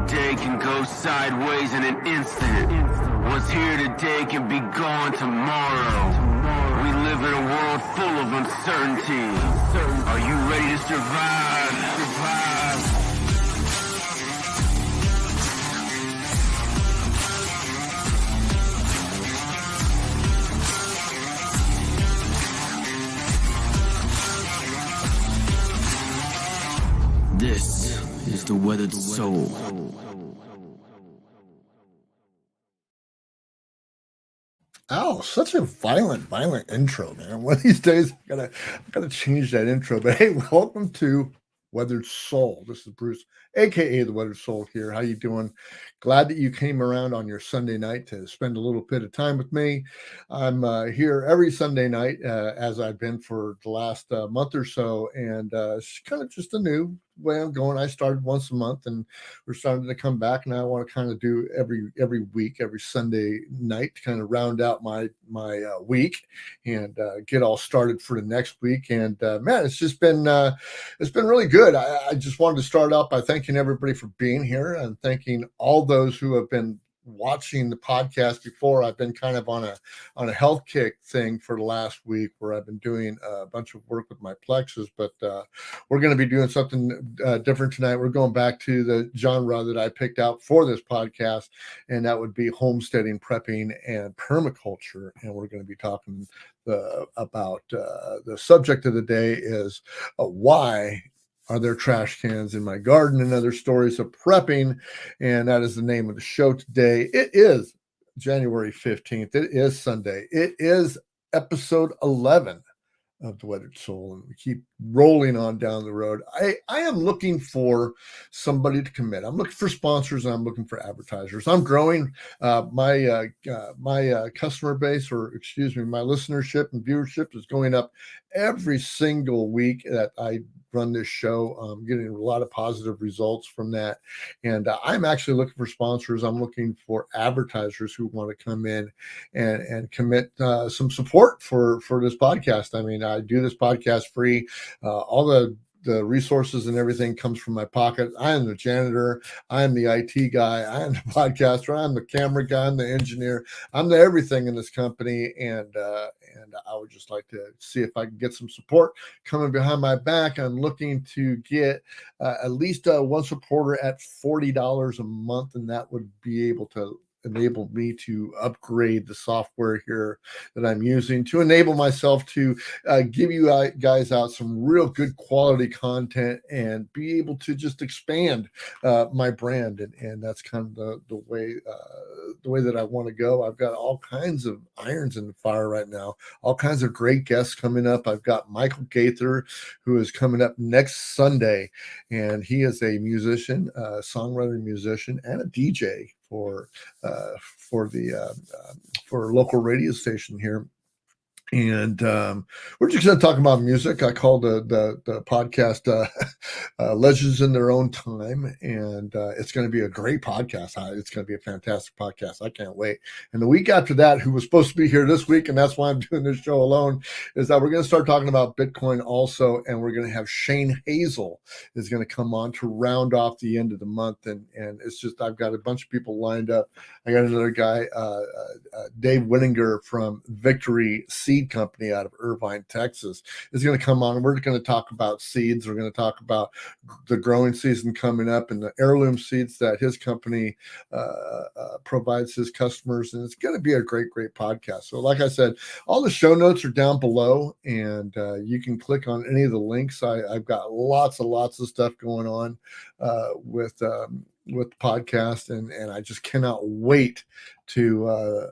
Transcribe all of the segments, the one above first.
today can go sideways in an instant. What's here today can be gone tomorrow. We live in a world full of uncertainty. Are you ready to survive? This is the Weathered Soul. Oh, such a violent intro, man. One of these days, I gotta change that intro. But hey, welcome to Weathered Soul. This is Bruce, aka the Weathered Soul here. How you doing? Glad that you came around on your Sunday night to spend a little bit of time with me. I'm here every Sunday night, as I've been for the last month or so, and it's kind of just a new way I'm going. I started once a month, and we're starting to come back. And I want to kind of do every week, every Sunday night, to kind of round out my week and get all started for the next week. And man, it's been really good. I just wanted to start out by thanking everybody for being here and thanking all those who have been watching the podcast before. I've been kind of on a health kick thing for the last week where I've been doing a bunch of work with my plexus, but we're going to be doing something different tonight. We're going back to the genre that I picked out for this podcast, and that would be homesteading, prepping, and permaculture. And we're going to be talking about the subject of the day is why are there trash cans in my garden, and other stories of prepping. And that is the name of the show today. It is January 15th. It is Sunday. It is episode 11 of the Weathered Soul, and we keep rolling on down the road. I am looking for somebody to commit. I'm looking for sponsors, and I'm looking for advertisers. I'm growing my customer base, or excuse me, my listenership and viewership is going up every single week that I run this show. I'm getting a lot of positive results from that. And I'm actually looking for sponsors. I'm looking for advertisers who want to come in and commit some support for this podcast. I mean, I do this podcast free. All the resources and everything comes from my pocket. I am the janitor. I am the IT guy. I am the podcaster. I'm the camera guy. I'm the engineer. I'm the everything in this company. And I would just like to see if I can get some support coming behind my back. I'm looking to get at least one supporter at $40 a month, and that would be able to enable me to upgrade the software here that I'm using to enable myself to give you guys out some real good quality content and be able to just expand my brand. And that's kind of the way that I want to go. I've got all kinds of irons in the fire right now, all kinds of great guests coming up. I've got Michael Gaither, who is coming up next Sunday, and he is a musician, songwriter, musician, and a DJ for a local radio station here. And we're just going to talk about music. I call the podcast Legends in Their Own Time, and it's going to be a great podcast. It's going to be a fantastic podcast. I can't wait. And the week after that, who was supposed to be here this week, and that's why I'm doing this show alone, is that we're going to start talking about Bitcoin also, and we're going to have Shane Hazel is going to come on to round off the end of the month. And it's just, I've got a bunch of people lined up. I got another guy, Dave Winninger from Victory Seed Company out of Irvine, Texas, is going to come on. We're going to talk about seeds. We're going to talk about the growing season coming up and the heirloom seeds that his company provides his customers. And it's going to be a great podcast. So like I said, all the show notes are down below, and you can click on any of the links. I've got lots of stuff going on with the podcast, and I just cannot wait to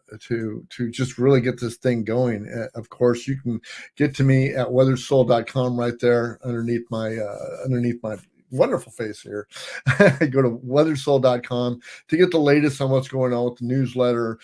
just really get this thing going. Of course, you can get to me at weatheredsoul.com right there underneath my wonderful face here. Go to weatheredsoul.com to get the latest on what's going on with the newsletter,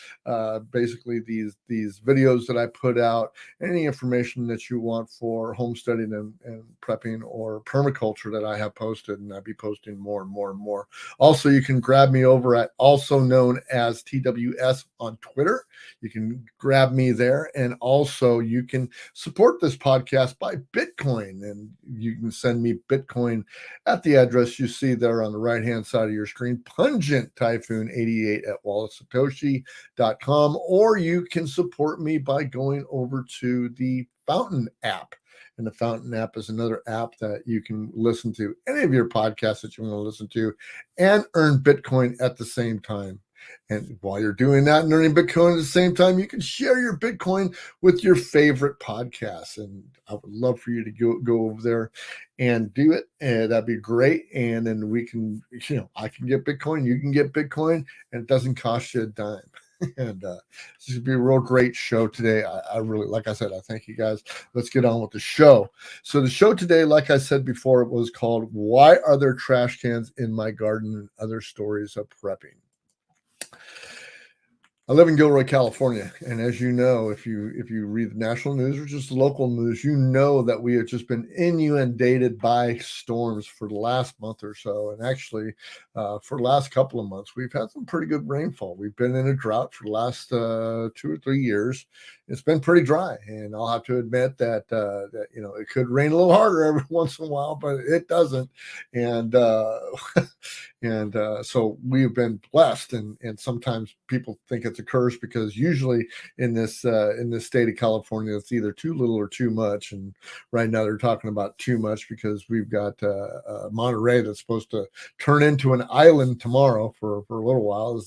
basically these videos that I put out, any information that you want for homesteading and prepping or permaculture that I have posted, and I'll be posting more and more. Also, you can grab me over at also known as TWS on Twitter. You can grab me there, and also you can support this podcast by Bitcoin, and you can send me Bitcoin at the address you see there on the right-hand side of your screen, Pungent Typhoon 88 at wallacesatoshi.com, or you can support me by going over to the Fountain app. And the Fountain app is another app that you can listen to any of your podcasts that you want to listen to and earn Bitcoin at the same time. And while you're doing that and earning Bitcoin at the same time, you can share your Bitcoin with your favorite podcasts. And I would love for you to go over there and do it. And that'd be great. And then we can, I can get Bitcoin, you can get Bitcoin, and it doesn't cost you a dime. And this would be a real great show today. I really, like I said, I thank you guys. Let's get on with the show. So the show today, like I said before, it was called "Why Are There Trash Cans in My Garden and Other Stories of Prepping." I live in Gilroy, California, and as you know, if you read the national news or just local news, you know that we have just been inundated by storms for the last month or so, and actually for the last couple of months, we've had some pretty good rainfall. We've been in a drought for the last 2 or 3 years. It's been pretty dry, and I'll have to admit that that it could rain a little harder every once in a while, but it doesn't, and and so we've been blessed, and sometimes people think it's a curse because usually in this state of California, it's either too little or too much. And right now they're talking about too much because we've got Monterey that's supposed to turn into an island tomorrow for a little while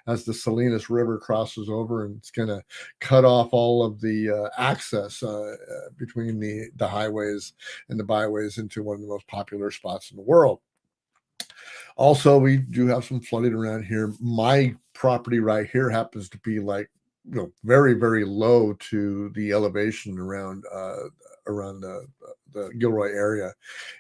as the Salinas River crosses over, and it's going to cut off all of the access between the highways and the byways into one of the most popular spots in the world. Also, we do have some flooding around here. My property right here happens to be like, very, very low to the elevation around the Gilroy area,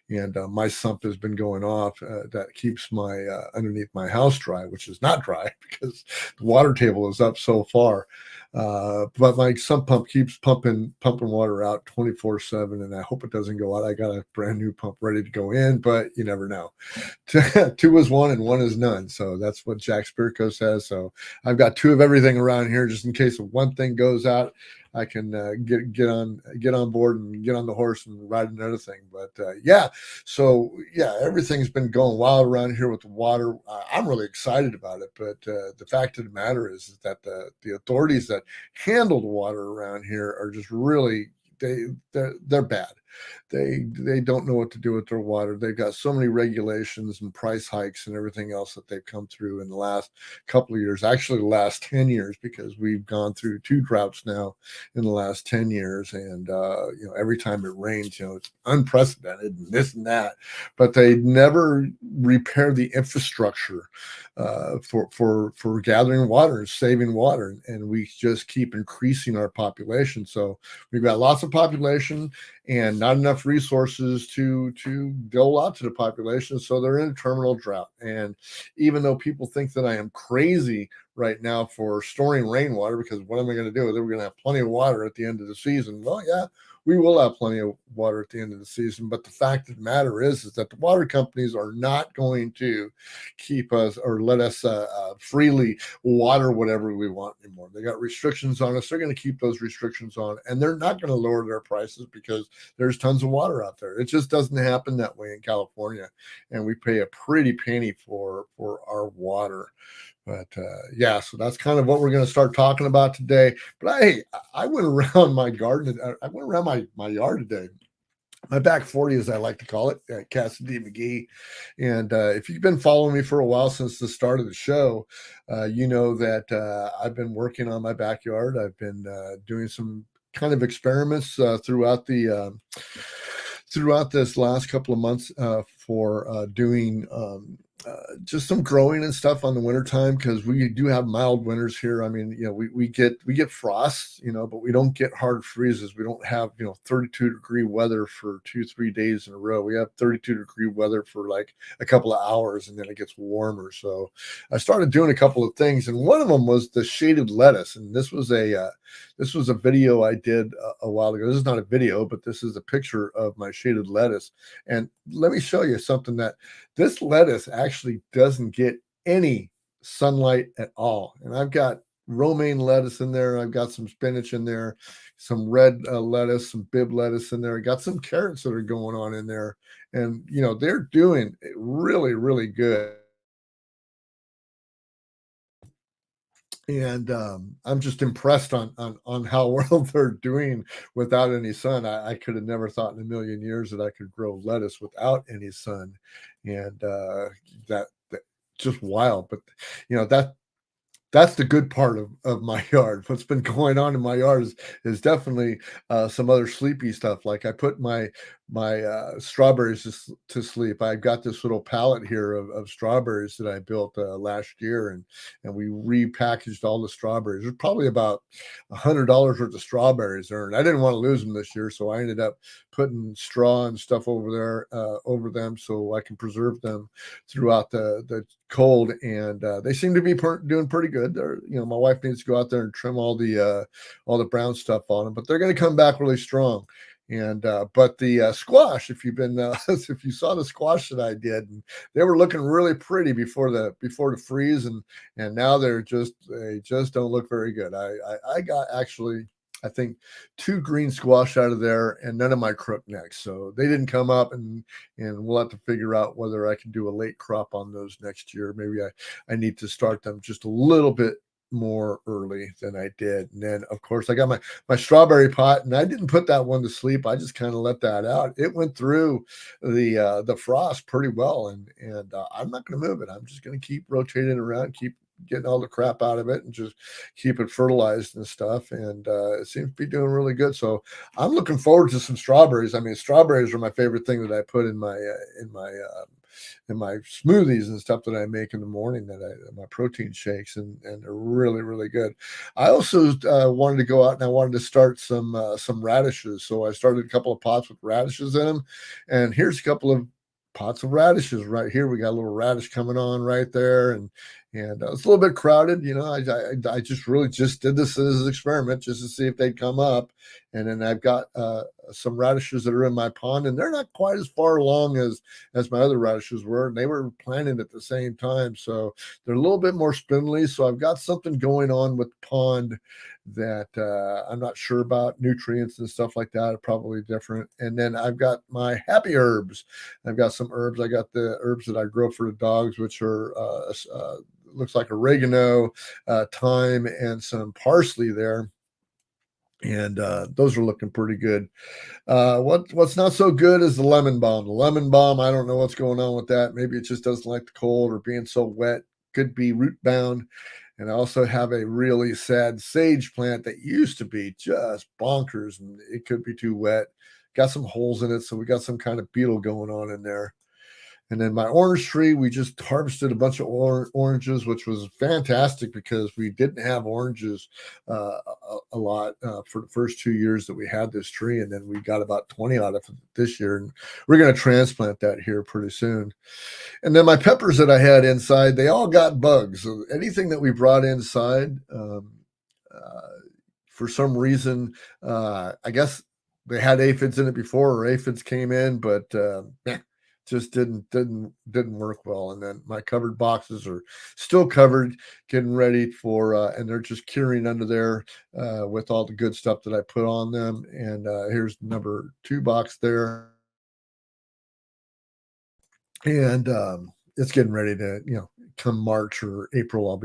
and my sump has been going off. That keeps my underneath my house dry, which is not dry because the water table is up so far. But my sump pump keeps pumping water out 24/7, and I hope it doesn't go out. I got a brand new pump ready to go in, but you never know. 2 is 1 and 1 is none. So that's what Jack Spirko says. So I've got 2 of everything around here, just in case if one thing goes out, I can get on board and get on the horse and ride another thing. But everything's been going wild around here with the water. I'm really excited about it. But the fact of the matter is that the authorities that handle the water around here are just really they're bad. They don't know what to do with their water. They've got so many regulations and price hikes and everything else that they've come through in the last couple of years, actually the last 10 years, because we've gone through 2 droughts now in the last 10 years. And, every time it rains, it's unprecedented and this and that, but they never repair the infrastructure for gathering water and saving water. And we just keep increasing our population. So we've got lots of population and not enough resources to dole out to the population. So they're in a terminal drought. And even though people think that I am crazy right now for storing rainwater, because what am I going to do? We're going to have plenty of water at the end of the season. Well, yeah, we will have plenty of water at the end of the season. But the fact of the matter is that the water companies are not going to keep us or let us freely water whatever we want anymore. They got restrictions on us. They're going to keep those restrictions on, and they're not going to lower their prices because there's tons of water out there. It just doesn't happen that way in California, and we pay a pretty penny for our water. But so that's kind of what we're going to start talking about today. But I went around my garden. I went around my yard today. My back 40, as I like to call it, Cassidy McGee. And if you've been following me for a while since the start of the show, you know that I've been working on my backyard. I've been doing some kind of experiments throughout this last couple of months for doing just some growing and stuff on the wintertime, because we do have mild winters here. I mean, we get frosts, but we don't get hard freezes. We don't have 32-degree weather for 2-3 days in a row. We have 32-degree weather for like a couple of hours, and then it gets warmer. So I started doing a couple of things, and one of them was the shaded lettuce. And this was a video I did a while ago. This is not a video, but this is a picture of my shaded lettuce. And let me show you something, that this lettuce actually doesn't get any sunlight at all. And I've got romaine lettuce in there. I've got some spinach in there, some red lettuce, some bib lettuce in there. I got some carrots that are going on in there, and they're doing really, really good. And I'm just impressed on how well they're doing without any sun. I could have never thought in a million years that I could grow lettuce without any sun, and that just wild. But that's the good part of my yard. What's been going on in my yard is definitely some other sleepy stuff. Like I put my strawberries to sleep. I've got this little pallet here of strawberries that I built last year, and we repackaged all the strawberries. There's probably about $100 worth of strawberries there, and I didn't want to lose them this year, so I ended up putting straw and stuff over there over them so I can preserve them throughout the cold, and they seem to be doing pretty good. My wife needs to go out there and trim all the brown stuff on them, but they're going to come back really strong. And but the squash, if you've been if you saw the squash that I did, and they were looking really pretty before the freeze, and now they just don't look very good. I got actually, I think, 2 green squash out of there and none of my crooknecks. So they didn't come up, and we'll have to figure out whether I can do a late crop on those next year. Maybe I need to start them just a little bit more early than I did. And then of course I got my strawberry pot, and I didn't put that one to sleep. I just kind of let that out. It went through the frost pretty well, and I'm not going to move it. I'm just going to keep rotating around, keep getting all the crap out of it, and just keep it fertilized and stuff. And it seems to be doing really good. So I'm looking forward to some strawberries. I mean, strawberries are my favorite thing that I put in my smoothies and stuff that I make in the morning, my protein shakes, and they're really, really good. I also wanted to go out and I wanted to start some radishes. So I started a couple of pots with radishes in them, and here's a couple of pots of radishes right here. We got a little radish coming on right there, and it's a little bit crowded. I just really just did this as an experiment just to see if they'd come up. And then I've got some radishes that are in my pond, and they're not quite as far along as my other radishes were, and they were planted at the same time, so they're a little bit more spindly. So I've got something going on with the pond that I'm not sure about. Nutrients and stuff like that are probably different. And then I've got my happy herbs. I've got some herbs. I got the herbs that I grow for the dogs, which are looks like oregano, thyme, and some parsley there. And those are looking pretty good. What's not so good is the lemon balm. The lemon balm, I don't know what's going on with that. Maybe it just doesn't like the cold or being so wet. Could be root bound. And I also have a really sad sage plant that used to be just bonkers, and it could be too wet. Got some holes in it, so we got some kind of beetle going on in there. And then my orange tree, we just harvested a bunch of oranges, which was fantastic because we didn't have oranges a lot for the first 2 years that we had this tree. And then we got about 20 out of it this year. And we're going to transplant that here pretty soon. And then my peppers that I had inside, they all got bugs. So anything that we brought inside, for some reason, I guess they had aphids in it before, or aphids came in, but just didn't work well. And then my covered boxes are still covered, getting ready for and they're just curing under there with all the good stuff that I put on them. And here's number 2 box there, and it's getting ready to come March or April I'll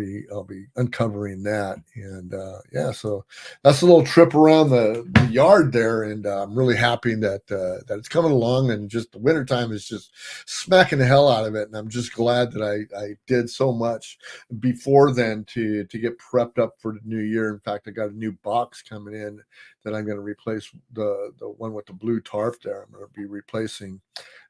be uncovering that. And yeah, so that's a little trip around the yard there, and I'm really happy that it's coming along, and just the wintertime is just smacking the hell out of it. And I'm just glad that I did so much before then to get prepped up for the new year. In fact, I got a new box coming in that I'm going to replace the one with the blue tarp there. I'm going to be replacing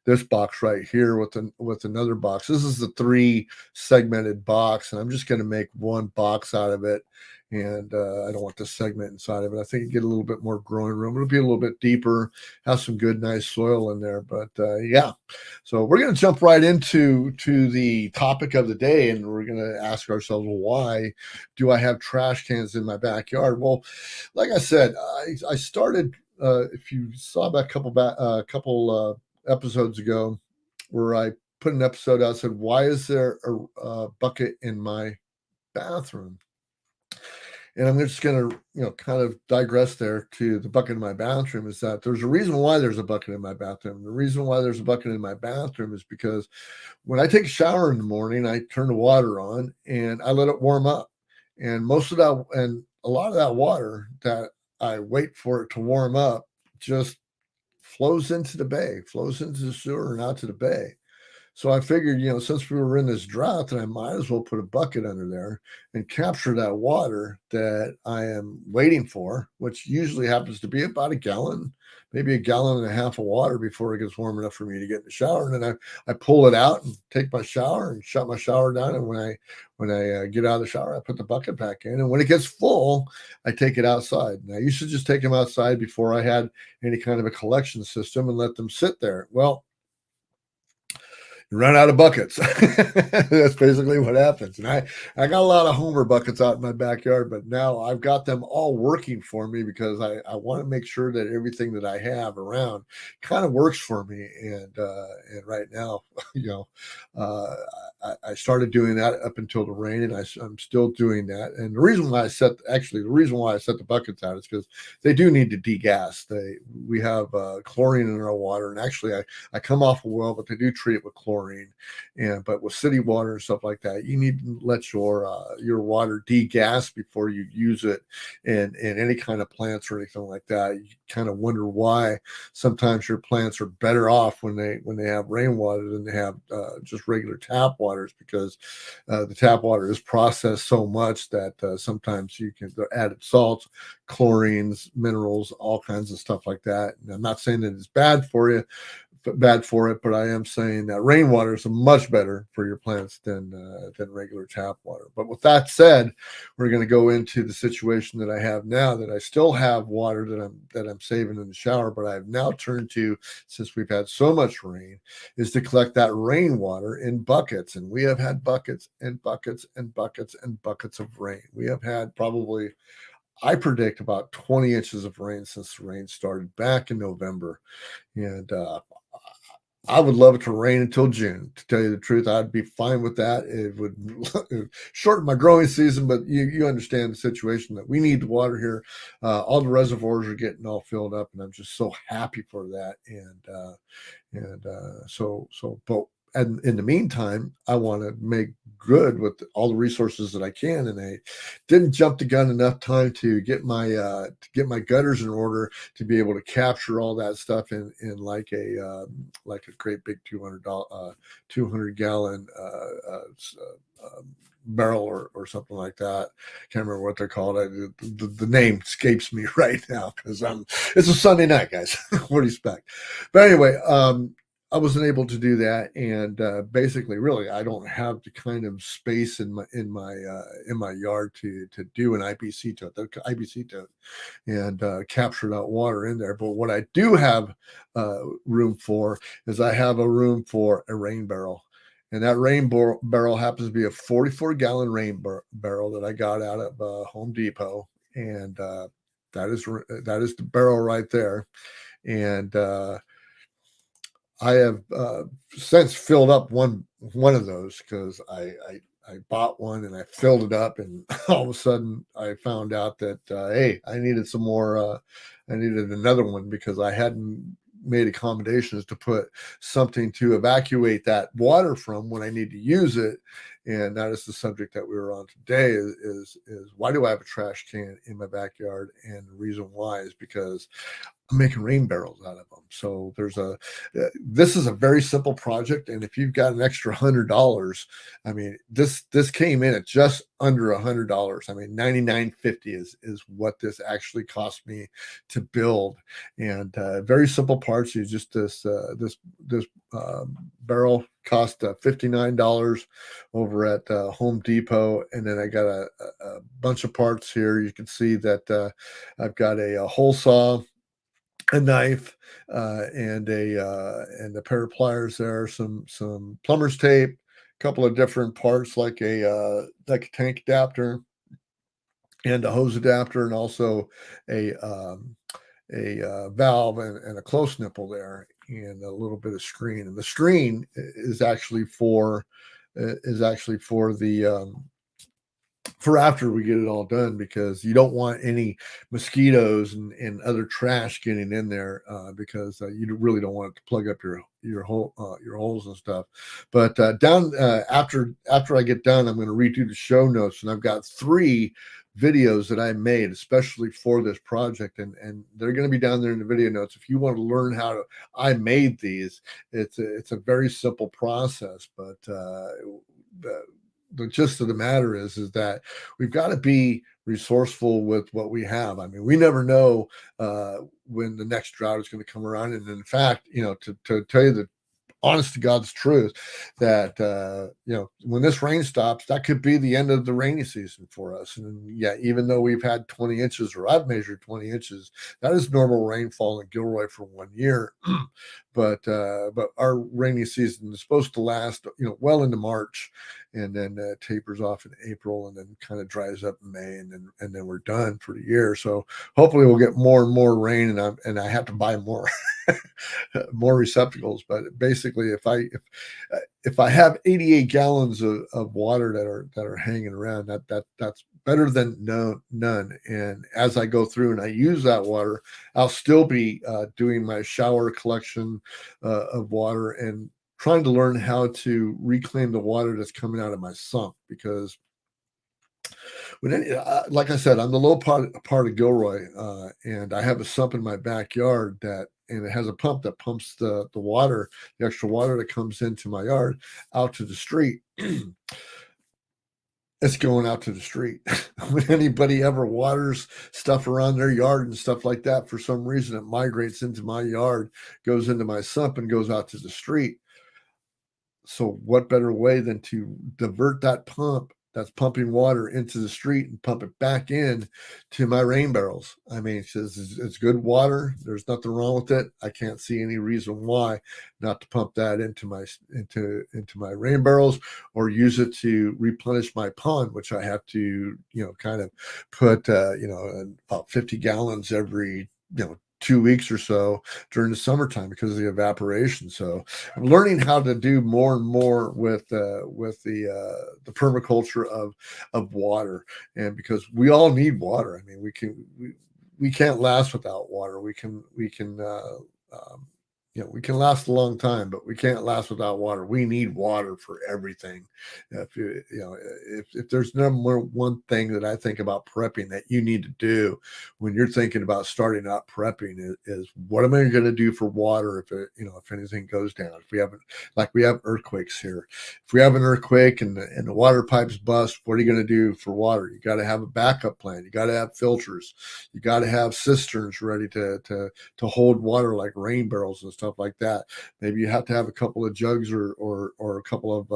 this box right here with another box. This is the 3 segmented box, and I'm just going to make one box out of it. And I don't want the segment inside of it. I think you get a little bit more growing room. It'll be a little bit deeper, have some good, nice soil in there. But yeah, so we're going to jump right into the topic of the day, and we're going to ask ourselves, well, why do I have trash cans in my backyard? Well, like I said, I started. If you saw that couple episodes ago, where I put an episode out, said, why is there a bucket in my bathroom? And I'm just going to, kind of digress there to the bucket in my bathroom. Is that there's a reason why there's a bucket in my bathroom. The reason why there's a bucket in my bathroom is because when I take a shower in the morning, I turn the water on and I let it warm up. And most of that, and a lot of that water that I wait for it to warm up just flows into the bay, flows into the sewer and out to the bay. So I figured, since we were in this drought, that I might as well put a bucket under there and capture that water that I am waiting for, which usually happens to be about a gallon, maybe a gallon and a half of water before it gets warm enough for me to get in the shower. And then I pull it out and take my shower and shut my shower down. And when I get out of the shower, I put the bucket back in. And when it gets full, I take it outside. And I used to just take them outside before I had any kind of a collection system and let them sit there. Well, you run out of buckets. That's basically what happens. And I got a lot of Homer buckets out in my backyard, but now I've got them all working for me because I want to make sure that everything that I have around kind of works for me. And right now, uh, I started doing that up until the rain, and I'm still doing that. And the reason why I set the buckets out is because they do need to degas. We have chlorine in our water, and actually I come off a well, but they do treat it with chlorine. But with city water and stuff like that, you need to let your water degas before you use it in any kind of plants or anything like that. You kind of wonder why sometimes your plants are better off when they have rainwater than they have just regular tap waters, because the tap water is processed so much that sometimes you can added salts, chlorines, minerals, all kinds of stuff like that. And I'm not saying that it's bad for you, but I am saying that rainwater is much better for your plants than regular tap water. But with that said, we're going to go into the situation that I have now, that I still have water that I'm saving in the shower, but I've now turned to, since we've had so much rain, is to collect that rainwater in buckets. And we have had buckets and buckets and buckets and buckets of rain. We have had probably, I predict, about 20 inches of rain since the rain started back in November. And I would love it to rain until June. To tell you the truth, I'd be fine with that. It would shorten my growing season, but you understand the situation that we need the water here. All the reservoirs are getting all filled up, and I'm just so happy for that. But in the meantime, I want to make good with all the resources that I can, and I didn't jump the gun enough time to get my gutters in order to be able to capture all that stuff in like a great big 200 gallon barrel or something like that. Can't remember what they're called. The name escapes me right now because it's a Sunday night, guys. What do you expect? But anyway, I wasn't able to do that, and basically, really, I don't have the kind of space in my yard to do an IBC tote, and capture that water in there. But what I do have room for is I have a room for a rain barrel. And that rain barrel happens to be a 44-gallon rain barrel that I got out of Home Depot, and that is the barrel right there. And I have since filled up one of those, because I bought one and I filled it up, and all of a sudden I found out that hey, I needed some more. I needed another one because I hadn't made accommodations to put something to evacuate that water from when I need to use it. And that is the subject that we were on today. Is why do I have a trash can in my backyard? And the reason why is because I'm making rain barrels out of them. So this is a very simple project. And if you've got an extra $100, I mean, this came in at just under $100. I mean, $99.50 is what this actually cost me to build. And very simple parts. You just this barrel cost $59 over at Home Depot. And then I got a bunch of parts here. You can see that I've got a hole saw, a knife, and a pair of pliers there, some plumber's tape, a couple of different parts like a tank adapter and a hose adapter, and also a valve and a close nipple there, and a little bit of screen. And the screen is actually for the for after we get it all done, because you don't want any mosquitoes and other trash getting in there, because you really don't want it to plug up your holes and stuff. But down after I get done, I'm going to redo the show notes, and I've got 3 videos that I made especially for this project, and they're going to be down there in the video notes. If you want to learn I made these, it's a very simple process, but the gist of the matter is that we've got to be resourceful with what we have. I mean, we never know when the next drought is going to come around, and in fact, to tell you the honest to God's truth, that when this rain stops, that could be the end of the rainy season for us. And yeah, even though we've had 20 inches, or I've measured 20 inches, that is normal rainfall in Gilroy for 1 year. But our rainy season is supposed to last well into March, and then tapers off in April, and then kind of dries up in May, and then we're done for the year. So hopefully we'll get more and more rain, and I have to buy more more receptacles. But basically, if I have 88 gallons of water that are hanging around, that's better than none. And as I go through and I use that water, I'll still be doing my shower collection of water, and trying to learn how to reclaim the water that's coming out of my sump, because like I said, I'm the low part of Gilroy, and I have a sump in my backyard and it has a pump that pumps the water, the extra water that comes into my yard, out to the street. It's going out to the street. When anybody ever waters stuff around their yard and stuff like that, for some reason it migrates into my yard, goes into my sump, and goes out to the street. So what better way than to divert that pump that's pumping water into the street and pump it back in to my rain barrels? I mean, it's good water. There's nothing wrong with it. I can't see any reason why not to pump that into my rain barrels, or use it to replenish my pond, which I have to kind of put about 50 gallons every 2 weeks or so during the summertime, because of the evaporation. So I'm learning how to do more and more with the permaculture of water, and because we all need water. I mean, we can't last without water. We can we can last a long time, but we can't last without water. We need water for everything. If there's number one thing that I think about prepping that you need to do when you're thinking about starting out prepping, is what am I going to do for water if anything goes down? If we have earthquakes here, if we have an earthquake and the water pipes bust, what are you going to do for water? You got to have a backup plan. You got to have filters. You got to have cisterns ready to hold water, like rain barrels and stuff like that. Maybe you have to have a couple of jugs or a couple of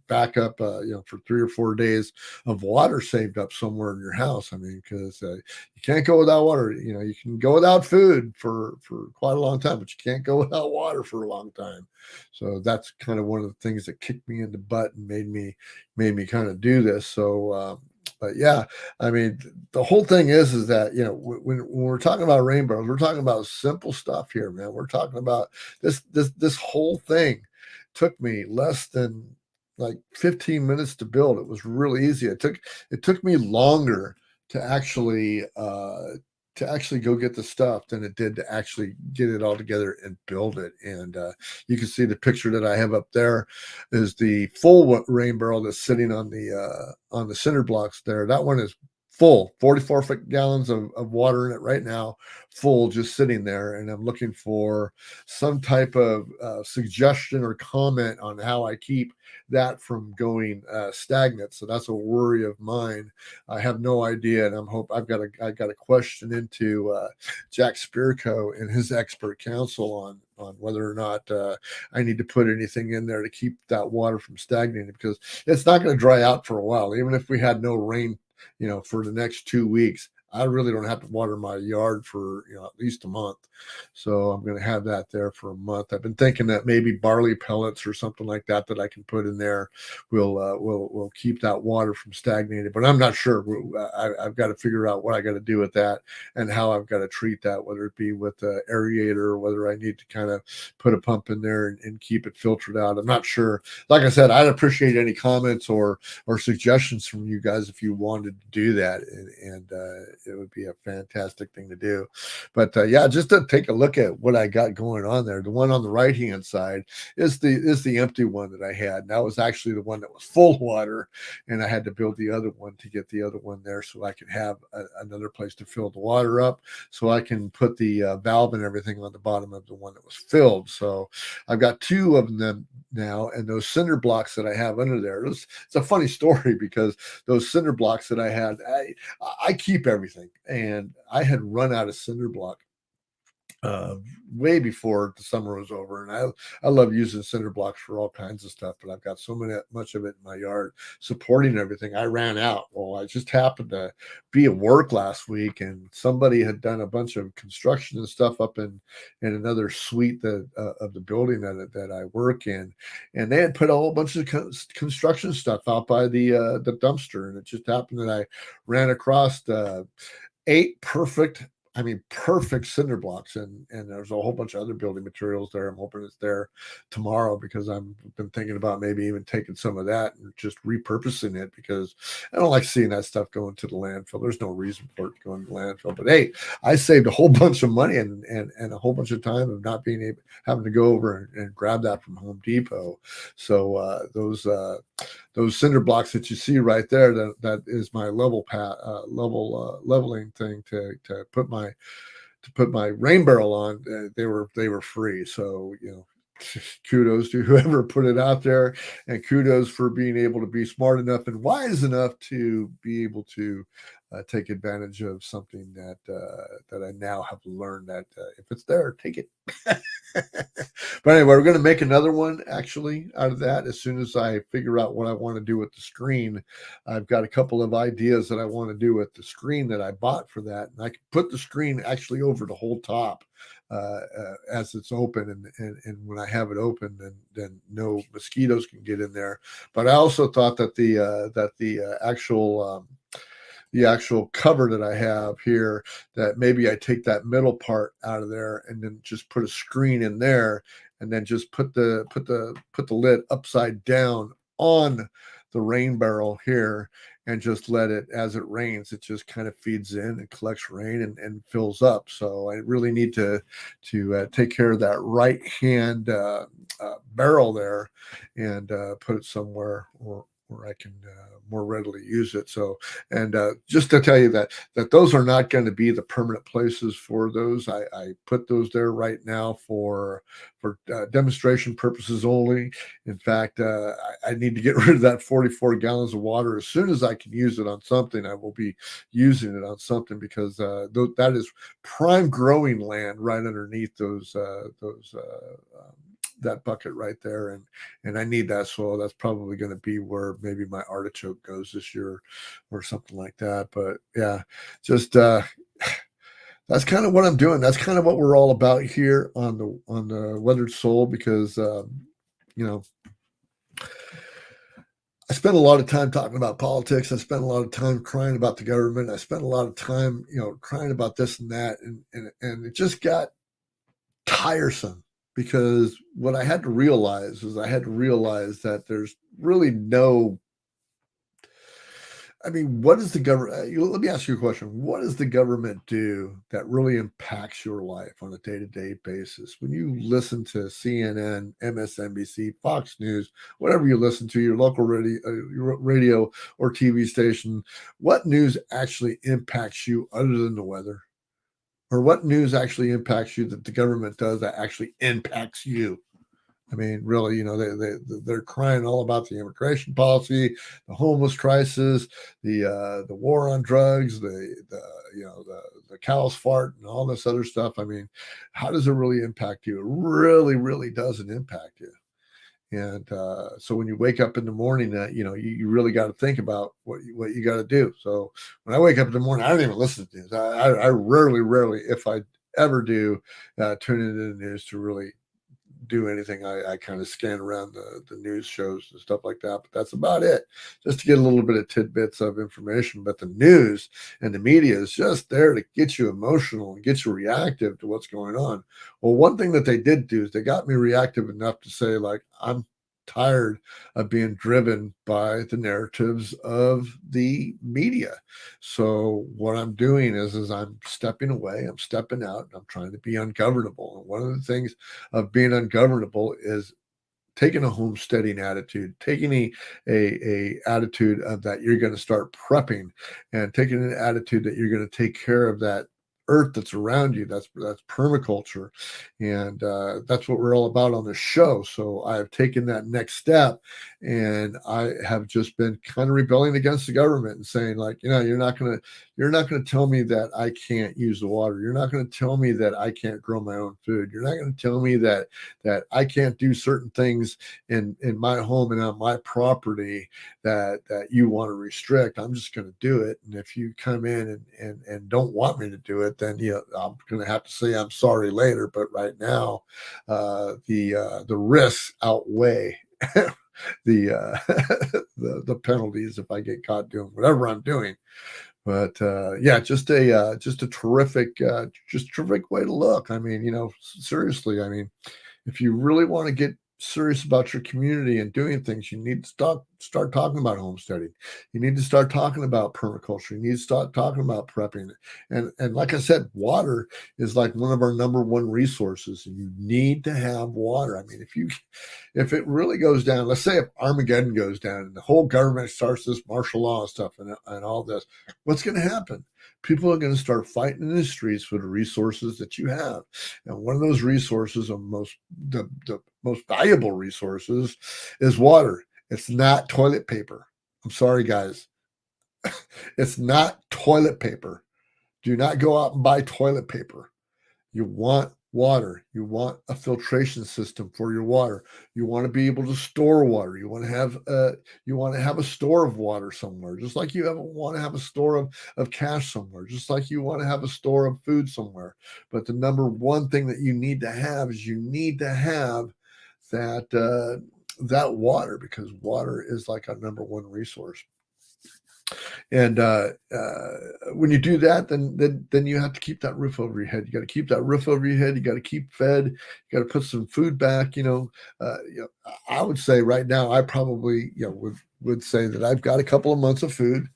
backup for 3 or 4 days of water saved up somewhere in your house. I mean, because you can't go without water. You can go without food for quite a long time, but you can't go without water for a long time. So that's kind of one of the things that kicked me in the butt and made me kind of do this. So but yeah, I mean, the whole thing is that when we're talking about rain barrels, we're talking about simple stuff here, man. We're talking about this whole thing took me less than like 15 minutes to build. It was really easy. It took me longer to actually go get the stuff than it did to actually get it all together and build it. And you can see the picture that I have up there is the full rain barrel that's sitting on the center blocks there. That one is full, 44 gallons of water in it right now, full, just sitting there. And I'm looking for some type of suggestion or comment on how I keep that from going stagnant. So that's a worry of mine. I have no idea, and I got a question into Jack Spirko and his expert counsel on whether or not I need to put anything in there to keep that water from stagnating, because it's not going to dry out for a while. Even if we had no rain for the next 2 weeks, I really don't have to water my yard for at least a month. So I'm going to have that there for a month. I've been thinking that maybe barley pellets or something like that I can put in there will keep that water from stagnating. But I'm not sure. I've got to figure out what I got to do with that and how I've got to treat that, whether it be with the aerator or whether I need to kind of put a pump in there and keep it filtered out. I'm not sure. Like I said, I'd appreciate any comments or suggestions from you guys if you wanted to do that, and it would be a fantastic thing to do. But yeah, just to take a look at what I got going on there. The one on the right hand side is the empty one that I had. And that was actually the one that was full of water, and I had to build the other one to get the other one there so I could have another place to fill the water up, so I can put the valve and everything on the bottom of the one that was filled. So I've got two of them now, and those cinder blocks that I have under there. It's a funny story because those cinder blocks that I had, I keep everything, and I had run out of cinder block way before the summer was over. And I love using cinder blocks for all kinds of stuff, but I've got much of it in my yard supporting everything. I ran out. Well, I just happened to be at work last week, and somebody had done a bunch of construction and stuff up in another suite of the building that I work in, and they had put a whole bunch of construction stuff out by the dumpster, and it just happened that I ran across 8 perfect cinder blocks, and there's a whole bunch of other building materials there. I'm hoping it's there tomorrow because I've been thinking about maybe even taking some of that and just repurposing it, because I don't like seeing that stuff going to the landfill. There's no reason for it to go into the landfill. But hey, I saved a whole bunch of money and a whole bunch of time of not having to go over and grab that from Home Depot. So those cinder blocks that you see right there, that is my leveling thing to put my rain barrel on. They were free. So kudos to whoever put it out there, and kudos for being able to be smart enough and wise enough to be able to take advantage of something that I now have learned that if it's there, take it. But anyway, we're going to make another one actually out of that as soon as I figure out what I want to do with the screen. I've got a couple of ideas that I want to do with the screen that I bought for that, and I can put the screen actually over the whole top as it's open, and when I have it open, then no mosquitoes can get in there. But I also thought that the actual cover that I have here, that maybe I take that middle part out of there and then just put a screen in there, and then just put the lid upside down on the rain barrel here, and just let it, as it rains, it just kind of feeds in and collects rain and fills up. So I really need to take care of that right hand barrel there, and put it somewhere where I can more readily use it. So, and just to tell you that those are not going to be the permanent places for those. I put those there right now for demonstration purposes only. In fact, I need to get rid of that 44 gallons of water. As soon as I can use it on something, I will be using it on something, because that is prime growing land right underneath that bucket right there, and I need that soil. That's probably going to be where maybe my artichoke goes this year or something like that. But yeah, just that's kind of what I'm doing. That's kind of what we're all about here on the Weathered Soul, because I spent a lot of time talking about politics. I spent a lot of time crying about the government. I spent a lot of time crying about this and that, and it just got tiresome, because what I had to realize that there's really no, what does the government, let me ask you a question. What does the government do that really impacts your life on a day-to-day basis? When you listen to CNN, MSNBC, Fox News, whatever you listen to, your local radio or TV station, what news actually impacts you other than the weather? Or what news actually impacts you that the government does that actually impacts you? Really, they're crying all about the immigration policy, the homeless crisis, the war on drugs, the cows fart, and all this other stuff. How does it really impact you? It really, really doesn't impact you. And so when you wake up in the morning, you really got to think about what you got to do. So when I wake up in the morning, I don't even listen to news. I rarely, if I ever do, tune into the news to really do anything. I kind of scan around the news shows and stuff like that, but that's about it, just to get a little bit of tidbits of information. But the news and the media is just there to get you emotional and get you reactive to what's going on. Well, one thing that they did do is they got me reactive enough to say, like, I'm tired of being driven by the narratives of the media. So what I'm doing is I'm stepping away, I'm stepping out, and I'm trying to be ungovernable. And one of the things of being ungovernable is taking a homesteading attitude, taking a attitude of that you're going to start prepping, and taking an attitude that you're going to take care of that earth that's around you. That's permaculture, and that's what we're all about on this show. So I have taken that next step, and I have just been kind of rebelling against the government and saying, like, you're not going to tell me that I can't use the water. You're not going to tell me that I can't grow my own food. You're not going to tell me that I can't do certain things in my home and on my property that you want to restrict. I'm just going to do it. And if you come in and don't want me to do it, then I'm going to have to say I'm sorry later. But right now, the risks outweigh the the penalties if I get caught doing whatever I'm doing. But yeah, just a terrific way to look. I mean, seriously, I mean, if you really want to get serious about your community and doing things, you need to start talking about homesteading. You need to start talking about permaculture. You need to start talking about prepping. And like I said, water is like one of our number one resources, and you need to have water. I mean, if it really goes down, let's say if Armageddon goes down and the whole government starts this martial law stuff and all this, what's going to happen? People are going to start fighting in the streets for the resources that you have. And one of those resources, the most valuable resources, is water. It's not toilet paper. I'm sorry, guys. It's not toilet paper. Do not go out and buy toilet paper. You want water. You want a filtration system for your water. You want to be able to store water. You want to have a store of water somewhere, just like you want to have a store of cash somewhere, just like you want to have a store of food somewhere. But the number one thing that you need to have is you need to have that water, because water is like our number one resource. And when you do that, then you have to keep that roof over your head. You got to keep that roof over your head. You got to keep fed. You got to put some food back. I would say right now, I probably would say that I've got a couple of months of food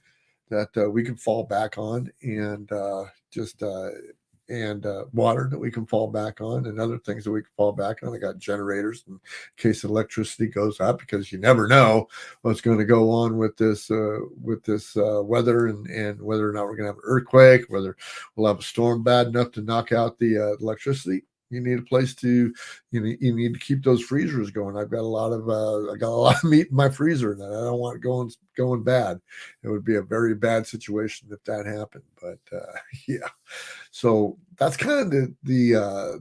that we can fall back on, and water that we can fall back on, and other things that we can fall back on. I got generators in case electricity goes up, because you never know what's going to go on with this weather, and whether or not we're going to have an earthquake, whether we'll have a storm bad enough to knock out the electricity. You need a place to, you need to keep those freezers going. I've got a lot of meat in my freezer that I don't want going bad. It would be a very bad situation if that happened. But yeah, so that's kind of the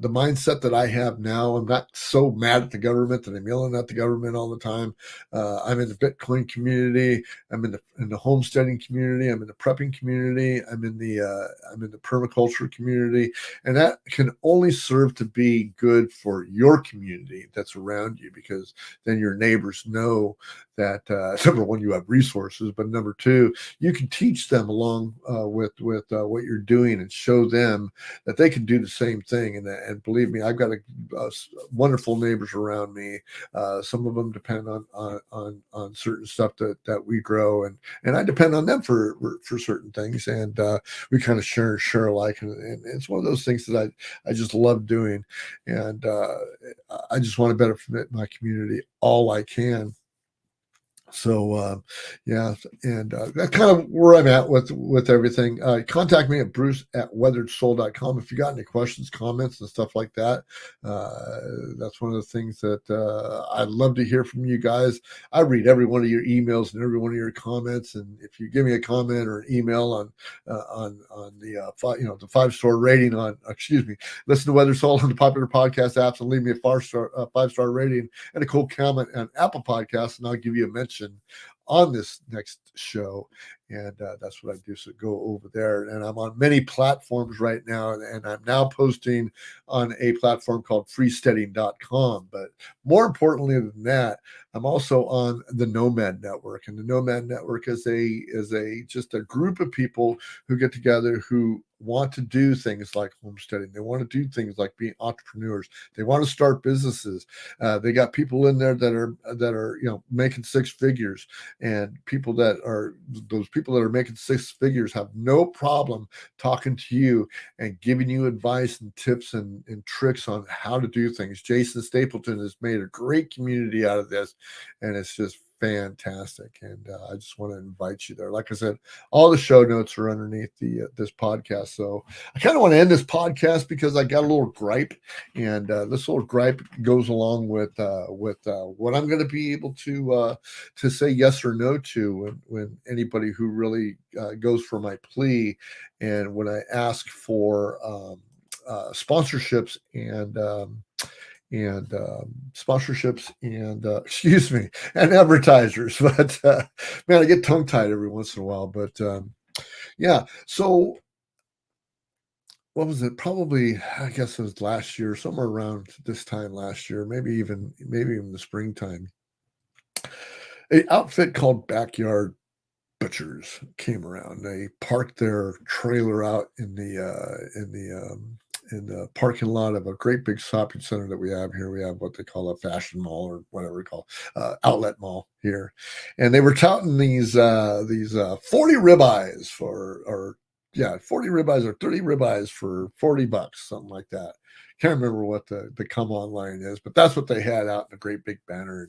mindset that I have now. I'm not so mad at the government that I'm yelling at the government all the time. I'm in the Bitcoin community. I'm in the homesteading community. I'm in the prepping community. I'm in the permaculture community, and that can only serve to be good for your community that's around you, because then your neighbors know that number one, you have resources, but number two, you can teach them along with what you're doing, and show them that they can do the same thing. And believe me, I've got wonderful neighbors around me. Some of them depend on certain stuff that we grow, and I depend on them for certain things, and we kind of share alike, and it's one of those things that I just love doing, and I just want to benefit my community all I can. So yeah, and that's kind of where I'm at with everything. Contact me at bruce@weatheredsoul.com if you got any questions, comments, and stuff like that. That's one of the things that I'd love to hear from you guys. I read every one of your emails and every one of your comments, and if you give me a comment or an email on the the 5-star rating on listen to Weathered Soul on the popular podcast apps and leave me a 5-star rating and a cool comment on Apple Podcasts, and I'll give you a mention on this next show. And that's what I do. So go over there. And I'm on many platforms right now. And I'm now posting on a platform called freesteading.com. But more importantly than that, I'm also on the Nomad Network. And the Nomad Network is a just a group of people who get together who want to do things like homesteading. They want to do things like being entrepreneurs. They want to start businesses. They got people in there that are making 6 figures, and those people that are making 6 figures have no problem talking to you and giving you advice and tips and tricks on how to do things. Jason Stapleton has made a great community out of this, and it's just fantastic. And I just want to invite you there. Like I said, all the show notes are underneath this podcast. So I kind of want to end this podcast because I got a little gripe, and this little gripe goes along with what I'm going to be able to say yes or no to when anybody who really goes for my plea, and when I ask for sponsorships and and advertisers. But man, I get tongue tied every once in a while. But yeah, so what was it? Probably, I guess it was last year, somewhere around this time last year, maybe even the springtime. An outfit called Backyard Butchers came around. They parked their trailer out in the parking lot of a great big shopping center that we have here. We have what they call a fashion mall, or whatever we call outlet mall here, and they were touting these 40 ribeyes 40 ribeyes or 30 ribeyes for $40, something like that. Can't remember what the come online is, but that's what they had out in a great big banner,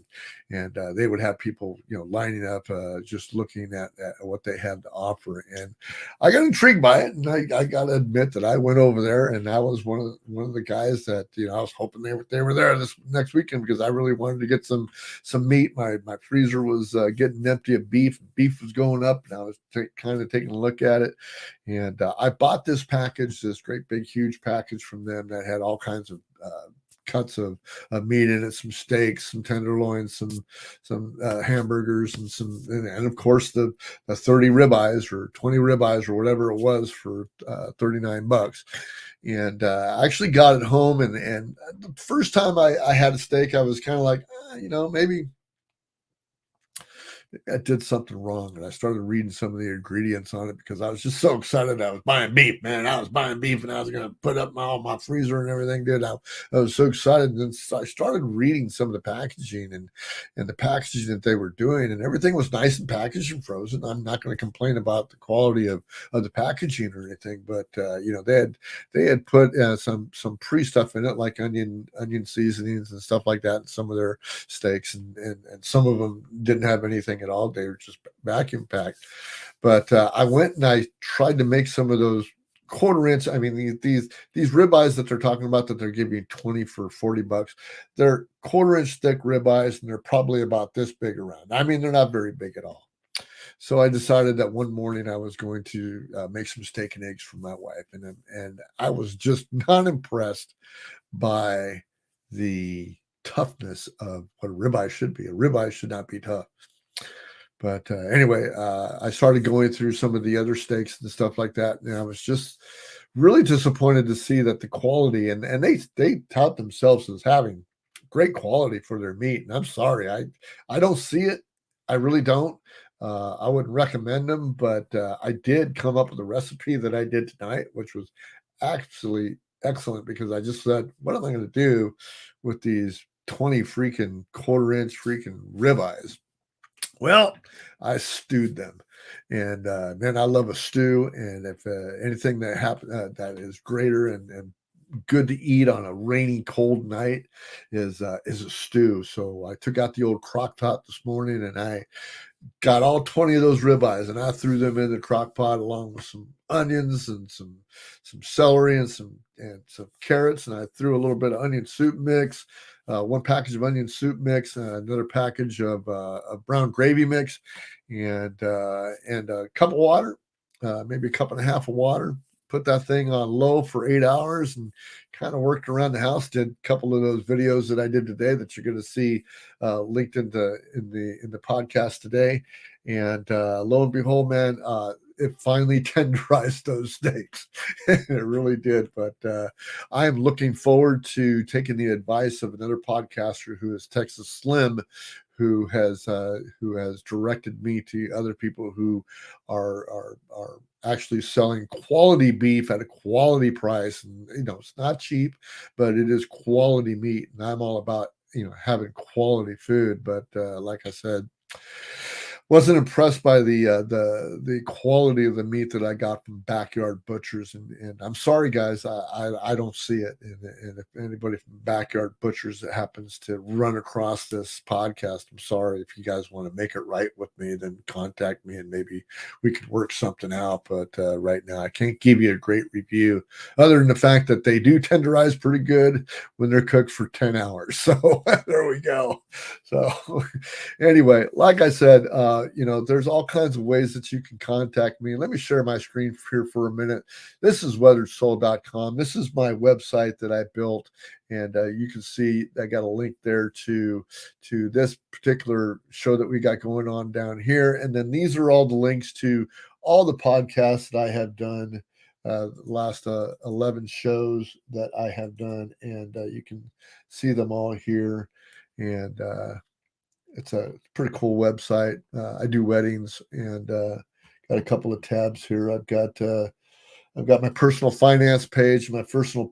and they would have people lining up just looking at what they had to offer. And I got intrigued by it, and I got to admit that I went over there, and I was one of the guys that I was hoping they were there this next weekend, because I really wanted to get some meat. My freezer was getting empty of beef. Beef was going up, and I was kind of taking a look at it. And I bought this package, this great big huge package from them that had all kinds of cuts of meat in it, some steaks, some tenderloins, some hamburgers, and of course the 30 ribeyes or 20 ribeyes or whatever it was for $39. And I actually got it home, and the first time I had a steak, I was kind of like, maybe I did something wrong. And I started reading some of the ingredients on it because I was just so excited. I was buying beef, man. I was buying beef, and I was going to put up all my freezer and everything, dude. I was so excited. And then I started reading some of the packaging and the packaging that they were doing, and everything was nice and packaged and frozen. I'm not going to complain about the quality of the packaging or anything, but they had put some pre stuff in it, like onion seasonings and stuff like that, in some of their steaks, and some of them didn't have anything at all. They were just vacuum packed. But I went and I tried to make some of those quarter-inch. I mean, these ribeyes that they're talking about, that they're giving 20 for $40, they're quarter-inch thick ribeyes, and they're probably about this big around. I mean, they're not very big at all. So I decided that one morning I was going to make some steak and eggs for my wife, and I was just not impressed by the toughness of what a ribeye should be. A ribeye should not be tough. But anyway, I started going through some of the other steaks and stuff like that, and I was just really disappointed to see that the quality, and they tout themselves as having great quality for their meat. And I'm sorry, I don't see it. I really don't. I wouldn't recommend them, but I did come up with a recipe that I did tonight, which was actually excellent, because I just said, what am I going to do with these 20 freaking quarter-inch freaking ribeyes? Well, I stewed them, and man, I love a stew. And if anything that happen that is greater and good to eat on a rainy, cold night is a stew. So I took out the old crock pot this morning and I got all 20 of those ribeyes and I threw them in the crock pot along with some onions and some celery and some carrots, and I threw a little bit of onion soup mix, one package of onion soup mix, and another package of brown gravy mix, and a cup of water, maybe a cup and a half of water. Put that thing on low for 8 hours and kind of worked around the house. Did a couple of those videos that I did today that you're going to see linked in the podcast today. And lo and behold, man, it finally tenderized those steaks. It really did. But I am looking forward to taking the advice of another podcaster who is Texas Slim, who has directed me to other people who are actually selling quality beef at a quality price. And it's not cheap, but it is quality meat, and I'm all about having quality food. But like I said, wasn't impressed by the quality of the meat that I got from backyard butchers, and I'm sorry guys, I don't see it. And if anybody from backyard butchers that happens to run across this podcast, I'm sorry. If you guys want to make it right with me, then contact me and maybe we could work something out. But right now I can't give you a great review other than the fact that they do tenderize pretty good when they're cooked for 10 hours. So there we go. So anyway, like I said, there's all kinds of ways that you can contact me. Let me share my screen here for a minute. This is weatheredsoul.com. This is my website that I built, and you can see I got a link there to this particular show that we got going on down here. And then these are all the links to all the podcasts that I have done, the last 11 shows that I have done, and you can see them all here. And it's a pretty cool website. I do weddings, and got a couple of tabs here. I've got my personal finance page. My personal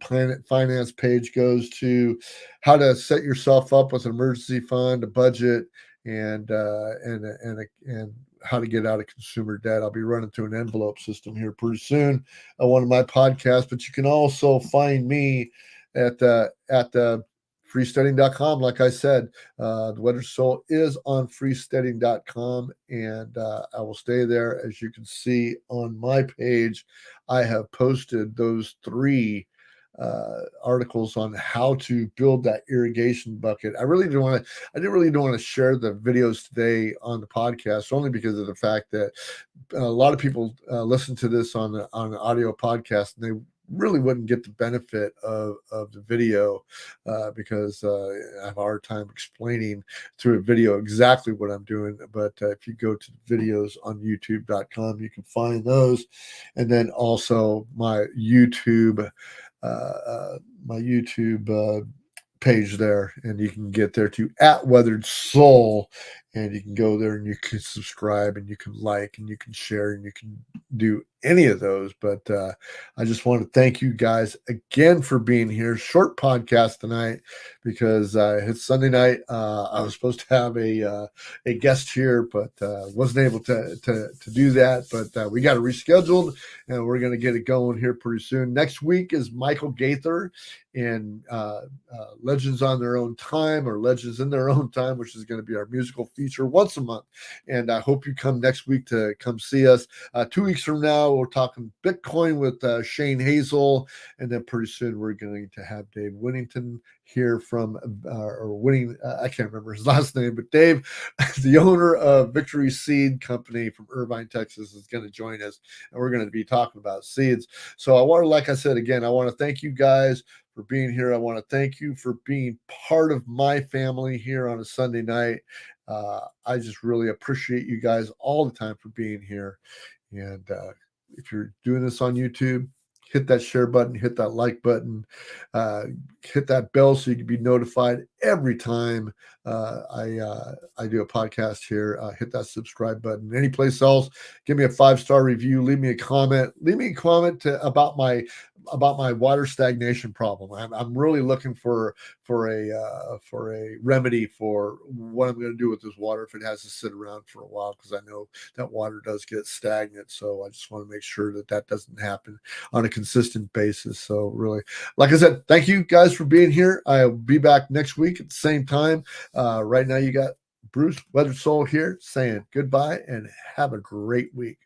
finance page goes to how to set yourself up with an emergency fund, a budget, and how to get out of consumer debt. I'll be running through an envelope system here pretty soon on one of my podcasts. But you can also find me at the freesteading.com. Like I said, the Weathered Soul is on freesteading.com, and I will stay there. As you can see on my page, I have posted those 3 articles on how to build that irrigation bucket. I didn't really want to share the videos today on the podcast, only because of the fact that a lot of people listen to this on an audio podcast, and they really wouldn't get the benefit of the video because I have a hard time explaining through a video exactly what I'm doing. But if you go to the videos on youtube.com, you can find those. And then also my YouTube page there, and you can get there to @weatheredsoul, and you can go there and you can subscribe and you can like and you can share and you can do any of those. But I just want to thank you guys again for being here. Short podcast tonight because it's Sunday night. I was supposed to have a guest here, but wasn't able to do that. But we got it rescheduled, and we're going to get it going here pretty soon. Next week is Michael Gaither in Legends on Their Own Time, or Legends in Their Own Time, which is going to be our musical feature once a month. And I hope you come next week to come see us. 2 weeks from now, we're talking Bitcoin with Shane Hazel. And then pretty soon we're going to have Dave Winnington here from, I can't remember his last name, but Dave, the owner of Victory Seed Company from Irvine, Texas, is going to join us. And we're going to be talking about seeds. So I want to, like I said, again, I want to thank you guys for being here. I want to thank you for being part of my family here on a Sunday night. I just really appreciate you guys all the time for being here. And if you're doing this on YouTube, hit that share button, hit that like button, hit that bell so you can be notified every time I do a podcast here. Hit that subscribe button. Any place else, give me a 5-star review. Leave me a comment. Leave me a comment about my about my water stagnation problem. I'm really looking for a remedy for what I'm going to do with this water if it has to sit around for a while, because I know that water does get stagnant. So I just want to make sure that that doesn't happen on a consistent basis. So really, like I said, thank you guys for being here. I'll be back next week at the same time. Right now, you got Bruce Weathered Soul here saying goodbye and have a great week.